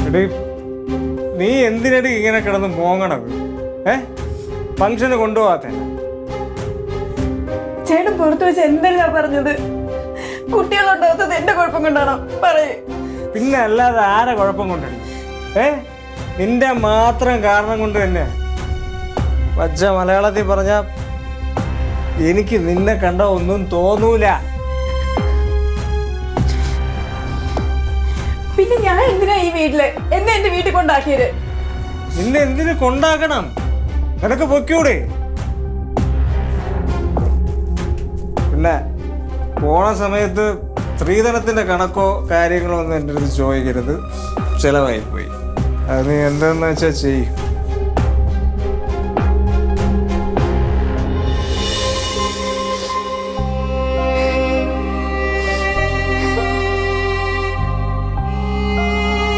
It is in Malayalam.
എടീ നീ എന്തിനടി ഇങ്ങനെ കിടന്ന് മോങ്ങണത്? ഫംഗ്ഷന് കൊണ്ടുപോകാത്ത ചേട്ടൻ പുറത്തു വെച്ച് എന്തെല്ലാം പറഞ്ഞത്? കുട്ടികളുണ്ടാകത്തത് എന്റെ കുഴപ്പം കൊണ്ടാണോ? പറയേ. പിന്നെ അല്ലാതെ ആരെ കുഴപ്പം കൊണ്ടടി? നിന്റെ മാത്രം കാരണം കൊണ്ട് തന്നെ. പച്ച മലയാളത്തിൽ പറഞ്ഞ എനിക്ക് നിന്നെ കണ്ട ഒന്നും തോന്നൂല. പിന്നെ ഞാൻ എന്തിനാ ഈ വീട്ടില് എന്നെ എന്റെ വീട്ടിൽ കൊണ്ടാക്കിയത്? നിന്നെ എന്തിനു കൊണ്ടാക്കണം? നിനക്ക് പൊക്കൂടെ? പിന്നെ പോണ സമയത്ത് സ്ത്രീധനത്തിന്റെ കണക്കോ കാര്യങ്ങളോ ഒന്നും എൻ്റെ അടുത്ത് ചോദിക്കരുത്. ചിലവായി പോയി. അത് നീ എന്താന്ന് വെച്ചാൽ ചെയ്യും.